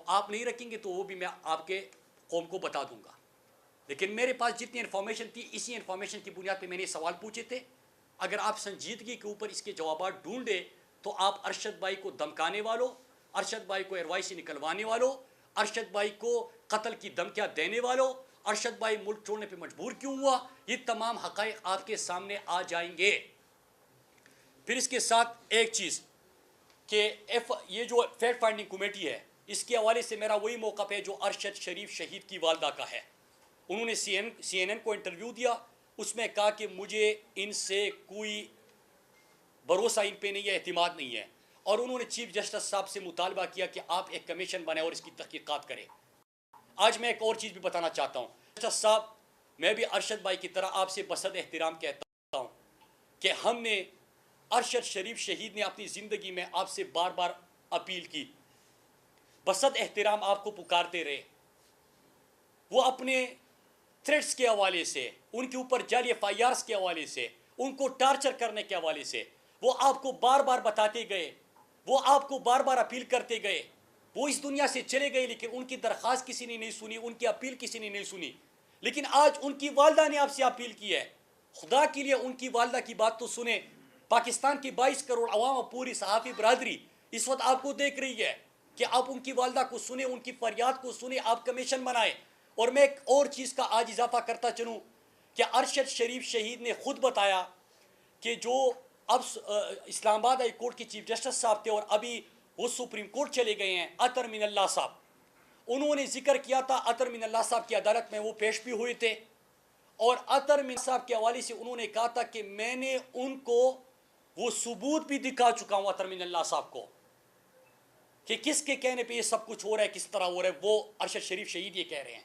تو آپ نہیں رکھیں گے تو وہ بھی میں آپ کے قوم کو بتا دوں گا. لیکن میرے پاس جتنی انفارمیشن تھی اسی انفارمیشن کی بنیاد پہ میں نے سوال پوچھے تھے. اگر آپ سنجیدگی کے اوپر اس کے جوابات ڈھونڈے تو آپ ارشد بھائی کو دمکانے والوں, ارشد بھائی کو ایئر سے نکلوانے والوں, ارشد بھائی کو قتل کی دھمکیاں دینے والوں, ارشد بھائی ملک چھوڑنے پہ مجبور کیوں ہوا, یہ تمام حقائق آپ کے سامنے آ جائیں گے. پھر اس کے ساتھ ایک چیز کہ یہ جو فیکٹ فائنڈنگ کمیٹی ہے اس کے حوالے سے میرا وہی موقف ہے جو ارشد شریف شہید کی والدہ کا ہے. انہوں نے سی این این کو انٹرویو دیا, اس میں کہا کہ مجھے ان سے کوئی بھروسہ ان پہ نہیں ہے, اعتماد نہیں ہے, اور انہوں نے چیف جسٹس صاحب سے مطالبہ کیا کہ آپ ایک کمیشن بنائیں اور اس کی تحقیقات کریں. آج میں ایک اور چیز بھی بتانا چاہتا ہوں جسٹس صاحب, میں بھی ارشد بھائی کی طرح آپ سے بصد احترام کہتا ہوں کہ ہم نے ارشد شریف شہید نے اپنی زندگی میں آپ سے بار بار اپیل کی, بصد احترام آپ کو پکارتے رہے. وہ اپنے تھریٹس کے حوالے سے, ان کے اوپر جعلی ایف آئی آرز کے حوالے سے, ان کو ٹارچر کرنے کے حوالے سے وہ آپ کو بار بار بتاتے گئے, وہ آپ کو بار بار اپیل کرتے گئے. وہ اس دنیا سے چلے گئے لیکن ان کی درخواست کسی نے نہیں سنی, ان کی اپیل کسی نے نہیں سنی. لیکن آج ان کی والدہ نے آپ سے اپیل کی ہے. خدا کے لیے ان کی والدہ کی بات تو سنیں. پاکستان کی 22 کروڑ عوام اور پوری صحافی برادری اس وقت آپ کو دیکھ رہی ہے کہ آپ ان کی والدہ کو سنیں, ان کی فریاد کو سنیں, آپ کمیشن بنائیں. اور میں ایک اور چیز کا آج اضافہ کرتا چلوں کہ ارشد شریف شہید نے خود بتایا کہ جو اب اسلام آباد ہائی کورٹ کے چیف جسٹس صاحب تھے اور ابھی وہ سپریم کورٹ چلے گئے ہیں, اطہر من اللہ صاحب, انہوں نے ذکر کیا تھا اطہر من اللہ صاحب کی عدالت میں وہ پیش بھی ہوئے تھے, اور اطہر من صاحب کے حوالے سے انہوں نے کہا تھا کہ میں نے ان کو وہ ثبوت بھی دکھا چکا ہوں اطہر من اللہ صاحب کو کہ کس کے کہنے پہ یہ سب کچھ ہو رہا ہے, کس طرح ہو رہا ہے. وہ ارشد شریف شہید یہ کہہ رہے ہیں,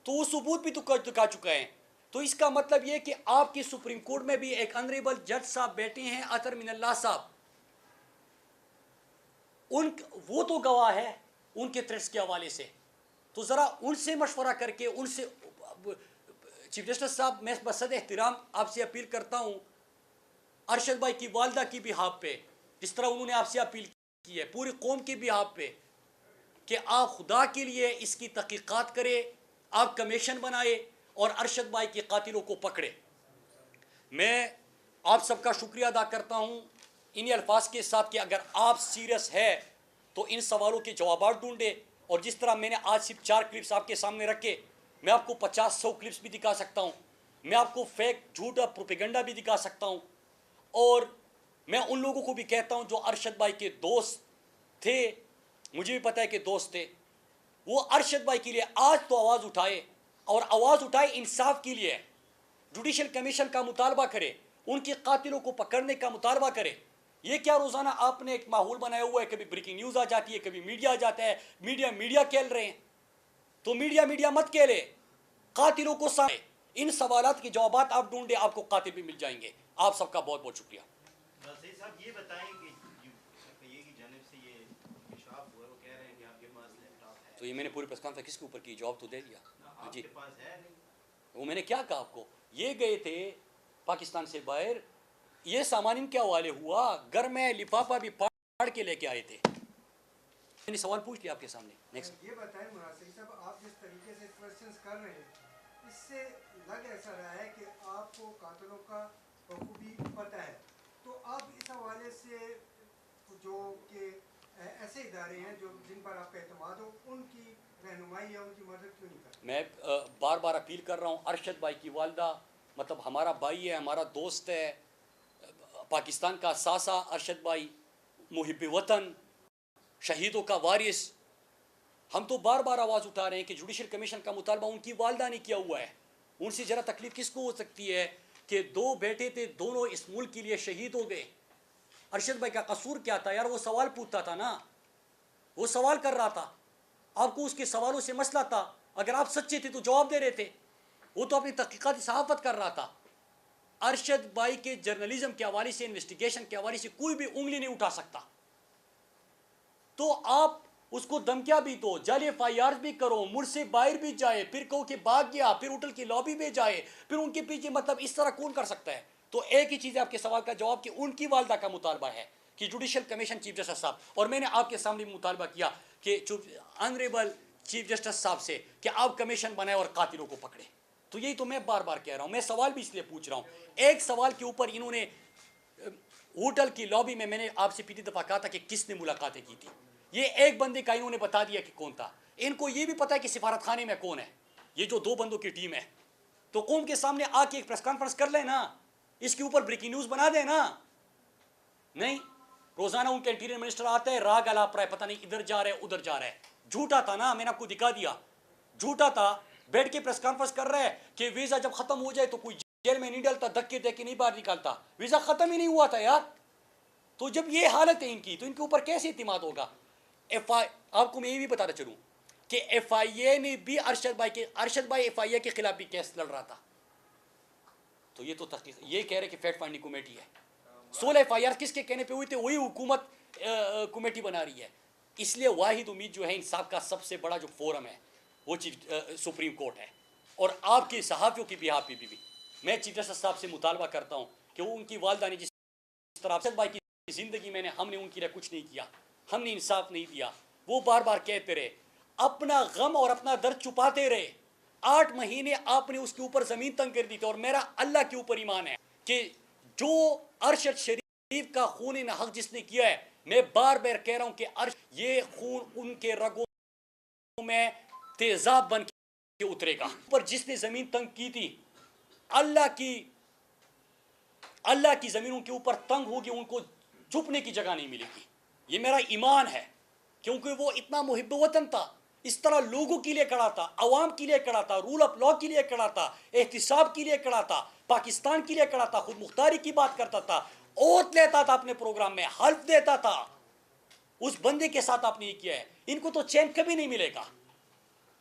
تو وہ ثبوت بھی دکھا چکا ہے. تو اس کا مطلب یہ کہ آپ کی سپریم کورٹ میں بھی ایک انریبل جج صاحب بیٹھے ہیں اطہر من اللہ صاحب, وہ تو گواہ ہے ان کے تھریٹس کے حوالے سے. تو ذرا ان سے مشورہ کر کے ان سے, چیف جسٹس صاحب میں بصد احترام آپ سے اپیل کرتا ہوں ارشد بھائی کی والدہ کی بھی ہاتھ پہ, جس طرح انہوں نے آپ سے اپیل کی ہے پوری قوم کی بھی ہاتھ پہ, کہ آپ خدا کے لیے اس کی تحقیقات کرے, آپ کمیشن بنائے اور ارشد بھائی کے قاتلوں کو پکڑے. میں آپ سب کا شکریہ ادا کرتا ہوں انہی الفاظ کے ساتھ کہ اگر آپ سیریس ہے تو ان سوالوں کے جوابات ڈھونڈے, اور جس طرح میں نے آج صرف 4 کلپس آپ کے سامنے رکھے, میں آپ کو 50-100 کلپس بھی دکھا سکتا ہوں, میں آپ کو فیک جھوٹا پروپیگنڈا بھی دکھا سکتا ہوں. اور میں ان لوگوں کو بھی کہتا ہوں جو ارشد بھائی کے دوست تھے, مجھے بھی پتہ ہے کہ دوست تھے, وہ ارشد بھائی کے لیے آج تو آواز اٹھائے, اور آواز اٹھائے انصاف کے لیے, جوڈیشل کمیشن کا مطالبہ کرے, ان کے قاتلوں کو پکڑنے کا مطالبہ کرے. یہ کیا روزانہ آپ نے ایک ماحول بنایا ہوا ہے, کبھی بریکنگ نیوز آ جاتی ہے, کبھی میڈیا آ جاتا ہے, میڈیا کھیل رہے ہیں, تو میڈیا مت کھیلے, قاتلوں کو سامنے ان سوالات کے جوابات آپ ڈھونڈے, آپ کو قاتل بھی مل جائیں گے. آپ سب کا بہت بہت شکریہ. صاحب یہ بتائیں کہ یہ کی جانب سے یہ انکشاف ہوا ہے, وہ کہہ رہے ہیں کہ آپ کے پاس لیپ ٹاپ ہے, تو یہ میں نے پوری پریس کانفرنس کس کے اوپر کی, جواب تو دے دیا. آپ جی کے پاس ہے نہیں, وہ میں نے کیا کہا آپ کو, یہ گئے تھے پاکستان سے باہر, یہ سامان ان کے حوالے ہوا, گھر میں لفافہ بھی پھاڑ کے لے کے آئے تھے. میں نے سوال پوچھ لیا آپ کے سامنے. نیکسٹ. یہ بتائیں مناسب صاحب, آپ جس طریقے سے کوشچنس کر رہے ہیں اس سے لگ ایسا رہا ہے کہ آپ کو قاتلوں کا بخوبی پتہ ہے, تو آپ اس حوالے سے جو کہ ایسے ادارے ہیں جو جن پر آپ کا اعتماد ہو, ان کی رہنمائی یا ان کی مدد کیوں نہیں کرتے؟ میں بار بار اپیل کر رہا ہوں, ارشد بھائی کی والدہ مطلب ہمارا بھائی ہے, ہمارا دوست ہے, پاکستان کا ساسا ارشد بھائی, محب وطن, شہیدوں کا وارث, ہم تو بار بار آواز اٹھا رہے ہیں کہ جوڈیشل کمیشن کا مطالبہ ان کی والدہ نے کیا ہوا ہے. ان سے ذرا تکلیف کس کو ہو سکتی ہے کہ 2 بیٹے تھے, دونوں اس ملک کے لیے شہید ہو گئے. ارشد بھائی کا قصور کیا تھا یار, وہ سوال پوچھتا تھا نا, وہ سوال کر رہا تھا, آپ کو اس کے سوالوں سے مسئلہ تھا, اگر آپ سچے تھے تو جواب دے رہے تھے, وہ تو اپنی تحقیقاتی صحافت کر رہا تھا. ارشد بھائی کے جرنلزم کے حوالے سے, انویسٹیگیشن کے حوالے سے کوئی بھی انگلی نہیں اٹھا سکتا. تو آپ اس کو دھمکیاں بھی دو, جعلی ایف آئی آر بھی کرو, ملک سے باہر بھی جائے, پھر کہو کہ بھاگ گیا, پھر ہوٹل کی لابی میں جائے, پھر ان کے پیچھے, مطلب اس طرح کون کر سکتا ہے؟ تو ایک ہی چیز ہے آپ کے سوال کا جواب کہ ان کی والدہ کا مطالبہ ہے کہ جوڈیشل کمیشن چیف جسٹس صاحب, اور میں نے آپ کے سامنے مطالبہ کیا کہ آنریبل چیف جسٹس صاحب سے کہ آپ کمیشن بنائیں اور قاتلوں کو پکڑیں. تو یہی تو میں بار بار کہہ رہا ہوں, میں سوال بھی اس لیے پوچھ رہا ہوں. ایک سوال کے اوپر انہوں نے ہوٹل کی لابی میں نے آپ سے پچھلی دفعہ کہا تھا کہ کس نے ملاقاتیں کی تھی, یہ ایک بندے کا انہوں نے بتا دیا کہ کون تھا. ان کو یہ بھی پتا ہے کہ سفارت خانے میں کون ہے, یہ جو 2 بندوں کی ٹیم ہے. تو قوم کے سامنے آ کے ایک پریس کانفرنس کر لیں نا, اس کے اوپر بریکنگ نیوز بنا دیں نا. نہیں, روزانہ ان کے انٹیریئر منسٹر آتا ہے, راگ الاپ رہا ہے, پتہ نہیں ادھر جا رہا ہے ادھر جا رہا ہے. جھوٹا تھا نا, میں نے آپ کو دکھا دیا, جھوٹا تھا. بیٹھ کے پریس کانفرنس کر رہا ہے کہ ویزا جب ختم ہو جائے تو کوئی جیل میں نہیں ڈالتا, دھکے دے کے نہیں باہر نکالتا. ویزا ختم ہی نہیں ہوا تھا یار. تو جب یہ حالت ہے ان کی, تو ان کے اوپر کیسے اعتماد ہوگا؟ آپ کو میں یہ بھی بتاتا چلوں کہ ایف آئی اے نے بھی ارشد بھائی ایف آئی اے کے خلاف بھی کیس لڑ رہا تھا. تو یہ تو تحقیق, یہ کہہ رہے کہ فیکٹ فائنڈنگ کمیٹی ہے. 16 ایف آئی آر کس کے کہنے پہ ہوئی تھے, وہی حکومت کمیٹی بنا رہی ہے. اس لیے واحد امید جو ہے انصاف کا سب سے بڑا جو فورم ہے وہ سپریم کورٹ ہے. اور آپ کے صحافیوں کی بھی آپ بھی میں چیف جسٹس صاحب سے مطالبہ کرتا ہوں کہ وہ ان کی والدہ نے جس طرح ارشد بھائی کی زندگی میں ہم نے ان کے لیے کچھ نہیں کیا, ہم نے انصاف نہیں دیا, وہ بار بار کہتے رہے, اپنا غم اور اپنا درد چھپاتے رہے. 8 مہینے آپ نے اس کے اوپر زمین تنگ کر دی تھی. اور میرا اللہ کے اوپر ایمان ہے کہ جو ارشد شریف کا خون حق جس نے کیا ہے, میں بار بار کہہ رہا ہوں کہ یہ خون ان کے رگوں میں تیزاب بن کے اترے گا. پر جس نے زمین تنگ کی تھی, اللہ کی زمینوں کے اوپر تنگ ہوگی, ان کو چھپنے کی جگہ نہیں ملے گی. یہ میرا ایمان ہے, کیونکہ وہ اتنا محب وطن تھا, اس طرح لوگوں کے لیے کھڑا تھا, عوام کے لیے کھڑا تھا, رول آف لا کے لیے کھڑا تھا, احتساب کے لیے کھڑا تھا, پاکستان کے لیے کھڑا تھا, خود مختاری کی بات کرتا تھا, اوت لیتا تھا اپنے پروگرام میں, حلف دیتا تھا. اس بندے کے ساتھ آپ نے یہ کیا ہے, ان کو تو چین کبھی نہیں ملے گا.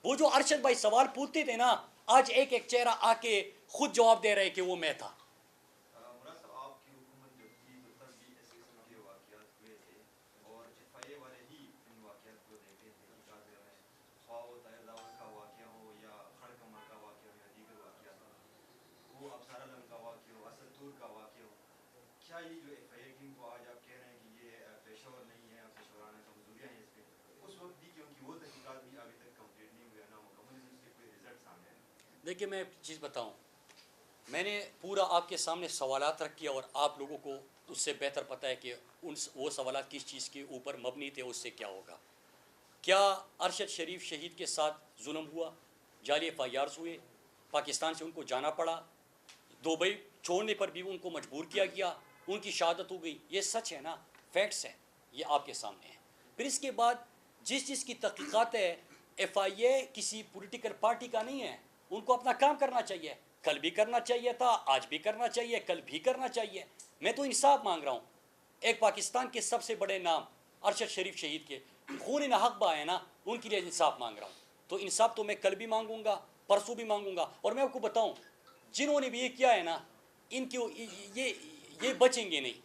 وہ جو ارشد بھائی سوال پوچھتے تھے نا, آج ایک ایک چہرہ آ کے خود جواب دے رہے کہ وہ میں تھا. مراد صاحب آپ کی حکومت جب تھی تو تب بھی ایسے قسم کے واقعات ہوئے تھے, اور ایف آئی اے والے ہی ان واقعات کو دیکھتے تھے کہ غازی میں خواہ وہ طاہر داور کا واقعہ ہو یا خڑ کمر کا واقعہ ہو یا دیگر واقعات ہو, وہ ابصار علم کا واقعہ ہو, اسد طور کا واقعہ ہو. کیا یہ جو ایف آئی اے ٹیم کو آج آپ کہہ رہے ہیں کہ یہ پیشہ ور نہیں ہے, پیشورانہ کمزوریاں ہیں اس پہ, اس وقت بھی کیونکہ وہ تحقیقات بھی ابھی تک کمپلیٹ نہیں ہوئے, نامکمل اس کے کوئی رزلٹ سامنے آئے. دیکھیے میں ایک چیز بتاؤں, میں نے پورا آپ کے سامنے سوالات رکھ اور آپ لوگوں کو اس سے بہتر پتہ ہے کہ وہ سوالات کس چیز کے اوپر مبنی تھے, اس سے کیا ہوگا. کیا ارشد شریف شہید کے ساتھ ظلم ہوا, جعلی ایف آئی آرز ہوئے, پاکستان سے ان کو جانا پڑا, دبئی چھوڑنے پر بھی ان کو مجبور کیا گیا, ان کی شہادت ہو گئی. یہ سچ ہے نا, فیکٹس ہے, یہ آپ کے سامنے ہے. پھر اس کے بعد جس چیز کی تحقیقات ہے, ایف آئی اے کسی پولیٹیکل پارٹی کا نہیں ہے, ان کو اپنا کام کرنا چاہیے. کل بھی کرنا چاہیے تھا, آج بھی کرنا چاہیے, کل بھی کرنا چاہیے. میں تو انصاف مانگ رہا ہوں. ایک پاکستان کے سب سے بڑے نام ارشد شریف شہید کے خون حق با ہے نا, ان کے لیے انصاف مانگ رہا ہوں. تو انصاف تو میں کل بھی مانگوں گا, پرسوں بھی مانگوں گا. اور میں آپ کو بتاؤں, جنہوں نے بھی یہ کیا ہے نا, ان کی یہ بچیں گے نہیں.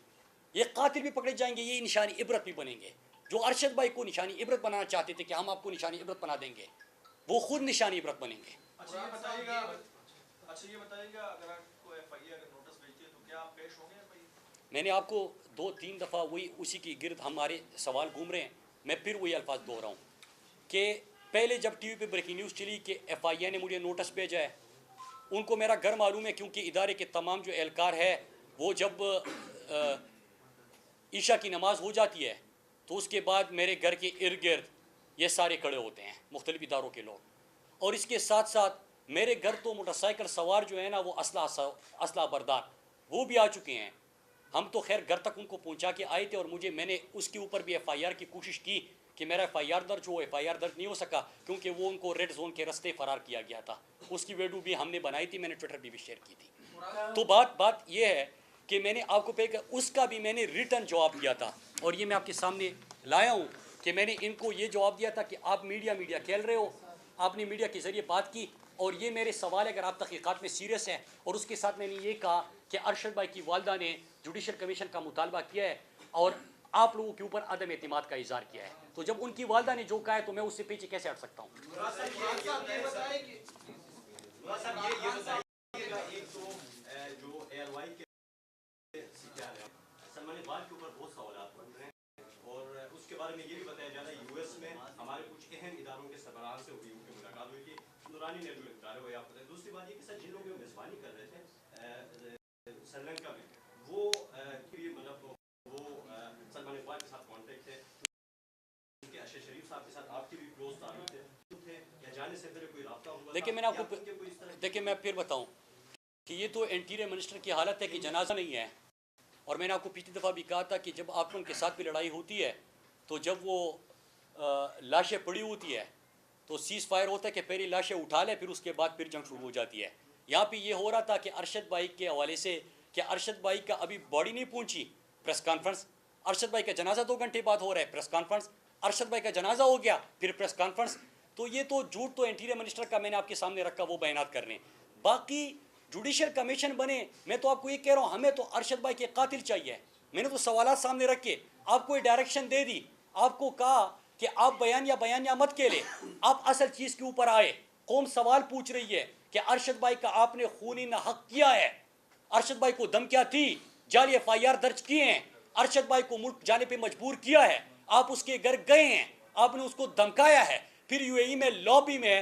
یہ قاتل بھی پکڑے جائیں گے, یہ نشانی عبرت بھی بنیں گے. جو ارشد بھائی کو نشانی عبرت بنانا چاہتے تھے کہ ہم آپ کو نشانی عبرت بنا دیں گے, وہ خود نشانی عبرت بنیں گے. اچھا یہ بتائیے گا اگر آپ کو ایف آئی اے اگر نوٹس بھیجتی ہے تو کیا آپ پیش ہوں گے ایف آئی اے؟ میں نے آپ کو 2-3 دفعہ وہی اسی کی گرد ہمارے سوال گھوم رہے ہیں. میں پھر وہی الفاظ دوہراؤں ہوں کہ پہلے جب ٹی وی پہ بریکنگ نیوز چلی کہ ایف آئی اے نے مجھے نوٹس بھیجا ہے, ان کو میرا گھر معلوم ہے, کیونکہ ادارے کے تمام جو اہلکار ہے وہ جب عشاء کی نماز ہو جاتی ہے تو اس کے بعد میرے گھر کے ارد گرد یہ سارے کھڑے ہوتے ہیں, مختلف اداروں کے لوگ. اور اس کے ساتھ ساتھ میرے گھر تو موٹر سائیکل سوار جو ہے نا, وہ اسلحہ بردار وہ بھی آ چکے ہیں. ہم تو خیر گھر تک ان کو پہنچا کے آئے تھے, اور میں نے اس کے اوپر بھی ایف آئی آر کی کوشش کی کہ میرا ایف آئی آر درج ہو. ایف آئی آر درج نہیں ہو سکا کیونکہ وہ ان کو ریڈ زون کے رستے فرار کیا گیا تھا. اس کی ویڈیو بھی ہم نے بنائی تھی, میں نے ٹویٹر پہ بھی شیئر کی تھی. تو بات یہ ہے کہ میں نے آپ کو اس کا بھی میں نے ریٹرن جواب دیا تھا, اور یہ میں آپ کے سامنے لایا ہوں کہ میں نے ان کو یہ جواب دیا تھا کہ آپ میڈیا کھیل رہے ہو, آپ نے میڈیا کے ذریعے بات کی, اور یہ میرے سوال ہے اگر آپ تحقیقات میں سیریس ہیں. اور اس کے ساتھ میں نے یہ کہا کہ ارشد بھائی کی والدہ نے جوڈیشل کمیشن کا مطالبہ کیا ہے اور آپ لوگوں کے اوپر عدم اعتماد کا اظہار کیا ہے. تو جب ان کی والدہ نے جو کہا ہے تو میں اس سے پیچھے کیسے ہٹ سکتا ہوں. سلمان اقبال کے اوپر بہت سوالات ہوئے, بارے میں یہ بھی بتایا جا رہا ہے US میں ہمارے کچھ اہم اداروں کے سربراہان سے ہوئی ان کی ملاقات ہوئی تھی، نورانی نے جو ادارے ہوئے آپ بتائیں. دوسری بات یہ کہ سر جن لوگوں کی میزبانی کر رہے تھے سری لنکا میں وہ مطلب وہ سلمان اقبال کے ساتھ کانٹیکٹ تھے ان کے ارشد شریف صاحب کے ساتھ آپ کے بھی کلوز تعلق تھے یا جانے سے پہلے کوئی رابطہ ہوا؟ دیکھیں میں نے آپ کو دیکھیں میں پھر بتاؤں کہ یہ تو انٹیریئر منسٹر کی حالت ہے کہ جنازہ نہیں ہے. اور میں نے آپ کو پچھلی دفعہ بھی کہا تھا کہ جب آپ ان کے ساتھ بھی لڑائی ہوتی ہے تو جب وہ لاشیں پڑی ہوتی ہے تو سیز فائر ہوتا ہے کہ پہلی لاشیں اٹھا لے پھر اس کے بعد پھر جنگ شروع ہو جاتی ہے. یہاں پہ یہ ہو رہا تھا کہ ارشد بھائی کے حوالے سے کہ ارشد بھائی کا ابھی باڈی نہیں پہنچی، پریس کانفرنس. ارشد بھائی کا جنازہ 2 گھنٹے بعد ہو رہا ہے، پریس کانفرنس. ارشد بھائی کا جنازہ ہو گیا پھر پریس کانفرنس. تو یہ تو جھوٹ تو انٹیریئر منسٹر کا میں نے آپ کے سامنے رکھا، وہ بیانات کر رہے ہیں. باقی جوڈیشل کمیشن بنے، میں تو آپ کو یہ کہہ رہا ہوں ہمیں تو ارشد بھائی کے قاتل چاہیے. میں نے تو سوالات سامنے رکھے، آپ کو یہ ڈائریکشن دے دی، آپ کو کہا کہ آپ بیانیہ مت کہہ لیں، آپ اصل چیز کے اوپر آئے. قوم سوال پوچھ رہی ہے کہ ارشد بھائی کا آپ نے خونی نہ حق کیا ہے. ارشد بھائی کو دھمکیاں تھی، جعلی FIR درج کیے ہیں، ارشد بھائی کو ملک جانے پہ مجبور کیا ہے، آپ اس کے گھر گئے ہیں، آپ نے اس کو دھمکایا ہے. پھر UAE میں لابی میں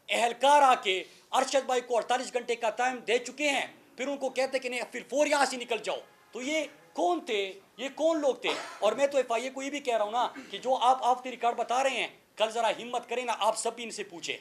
اہلکار آ کے ارشد بھائی کو 48 گھنٹے کا ٹائم دے چکے ہیں، پھر ان کو کہتے کہ نہیں پھر فور یہاں سے نکل جاؤ. تو یہ کون تھے، یہ کون لوگ تھے؟ اور میں تو FIA کو یہ بھی کہہ رہا ہوں نا کہ جو آپ آف دی ریکارڈ بتا رہے ہیں کل ذرا ہمت کریں نا، آپ سب بھی ان سے پوچھیں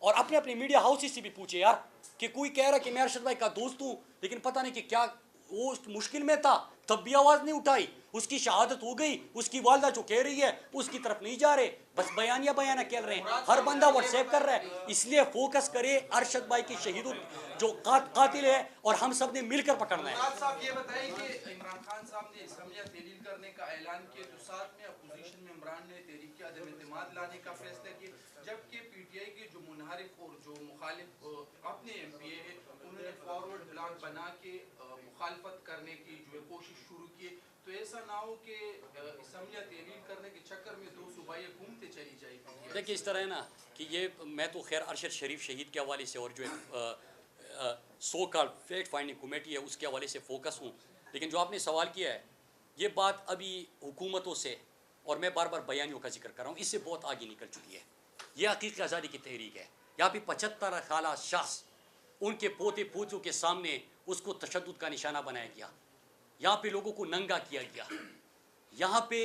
اور اپنے اپنے میڈیا ہاؤسز سے بھی پوچھیں یار کہ کوئی کہہ رہا ہے کہ میں ارشد بھائی کا دوست ہوں لیکن پتہ نہیں کہ کیا وہ مشکل میں تھا تب بھی آواز نہیں اٹھائی. اس کی شہادت ہو گئی، اس کی والدہ جو کہہ رہی ہے اس کی طرف نہیں جا رہے، بس بیانیہ کہہ رہے ہیں، ہر بندہ واٹس ایپ کر رہا ہے. اس لیے فوکس کرے ارشد بھائی کی شہیدوں جو قاتل ہے اور ہم سب نے مل کر پکڑنا ہے. مراد صاحب یہ بتائیں کہ عمران خان صاحب نے اسلامیہ تحلیل کرنے کا اعلان کیا تو ساتھ میں اپوزیشن میں عمران نے تحریک عدم اعتماد لانے کا فیصلہ کیا، جبکہ PTI کے جو منحرف اور جو مخالف اپنے MPA ہیں انہوں نے فارورڈ بلاک بنا کے مخالفت کرنے کی جو کوشش شروع کی. تو ایسا نہ ہو کہ اسلامیہ تحلیل کرنے کے چکر میں 2 صوبائی حکومتیں چلی جائیں. دیکھیں اس طرح ہے نا کہ یہ میں تو خیر ارشد شریف شہید کے حوالے سے اور جو سو کال فیکٹ فائنڈنگ کمیٹی ہے اس کے حوالے سے فوکس ہوں، لیکن جو آپ نے سوال کیا ہے یہ بات ابھی حکومتوں سے اور میں بار بار بیانیوں کا ذکر کر رہا ہوں اس سے بہت آگے نکل چکی ہے. یہ حقیقی آزادی کی تحریک ہے. یہاں پہ 75 خالہ شخص ان کے پوتے پوتوں کے سامنے اس کو تشدد کا نشانہ بنایا گیا، یہاں پہ لوگوں کو ننگا کیا گیا، یہاں پہ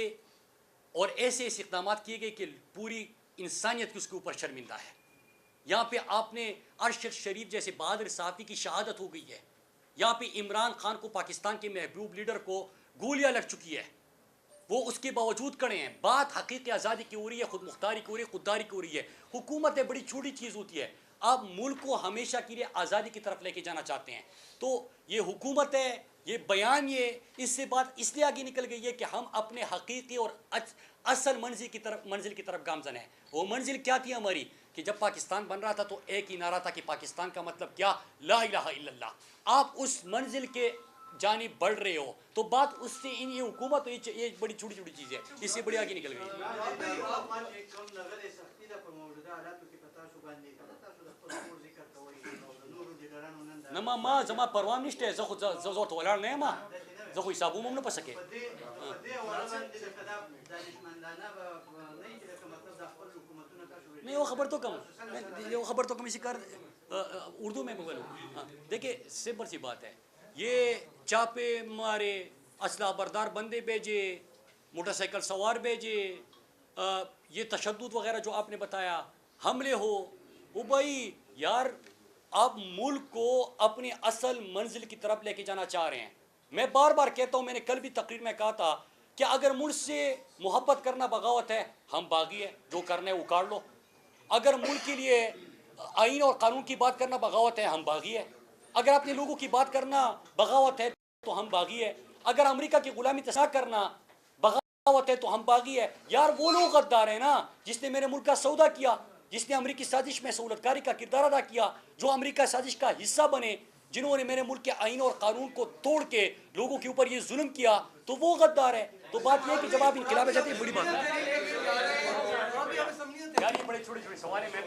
اور ایسے اقدامات کیے گئے کہ پوری انسانیت کی اس کے اوپر شرمندہ ہے. یہاں پہ آپ نے ارشد شریف جیسے بہادر صحافی کی شہادت ہو گئی ہے. یہاں پہ عمران خان کو پاکستان کے محبوب لیڈر کو گولیاں لگ چکی ہے، وہ اس کے باوجود کڑے ہیں. بات حقیقی آزادی کی ہو رہی ہے، خود مختاری کی ہو رہی ہے، خودداری کی ہو رہی ہے. حکومتیں بڑی چھوٹی چیز ہوتی ہے، آپ ملک کو ہمیشہ کے لیے آزادی کی طرف لے کے جانا چاہتے ہیں. تو یہ حکومت ہے، یہ بیان یہ اس سے بات اس لیے آگے نکل گئی ہے کہ ہم اپنے حقیقی اور اصل منزل کی طرف گامزن ہیں. وہ منزل کیا تھی ہماری کہ جب پاکستان بن رہا تھا تو ایک ہی نعرہ تھا کہ پاکستان کا مطلب کیا، لا الہ الا اللہ. آپ اس منزل کے جانب بڑھ رہے ہو تو بات اس سے یہ حکومت یہ بڑی چھوٹی چھوٹی چیز ہے، اس سے بڑی آگے نکل گئی. نما ما زما پروام نشته زه زور ته ولاړ نه یم، زه خو حسابوم هم نه پسکې. نہیں وہ خبر تو کم اسی کر اردو میں بولوں. دیکھیں سمپل سی بات ہے، یہ چاپے مارے، اسلحہ بردار بندے بھیجے، موٹر سائیکل سوار بھیجے، یہ تشدد وغیرہ جو آپ نے بتایا، حملے ہو، وہ بھائی یار آپ ملک کو اپنی اصل منزل کی طرف لے کے جانا چاہ رہے ہیں. میں بار بار کہتا ہوں، میں نے کل بھی تقریر میں کہا تھا کہ اگر ملک سے محبت کرنا بغاوت ہے، ہم باغی ہیں، جو کرنا ہے وہ کر لو. اگر ملک کے لیے آئین اور قانون کی بات کرنا بغاوت ہے، ہم باغی ہیں. اگر اپنے لوگوں کی بات کرنا بغاوت ہے تو ہم باغی ہیں. اگر امریکہ کی غلامی تسا کرنا بغاوت ہے تو ہم باغی ہیں. یار وہ لوگ غدار ہیں نا جس نے میرے ملک کا سودا کیا، جس نے امریکی سازش میں سہولت کاری کا کردار ادا کیا، جو امریکہ سازش کا حصہ بنے، جنہوں نے میرے ملک کے آئین اور قانون کو توڑ کے لوگوں کے اوپر یہ ظلم کیا، تو وہ غدار ہے. تو بات یہ ہے کہ جب آپ انقلاب میں جاتے ہیں بڑی بات ہے یار، یہ بڑے چھوٹے چھوٹے سوال ہیں. میں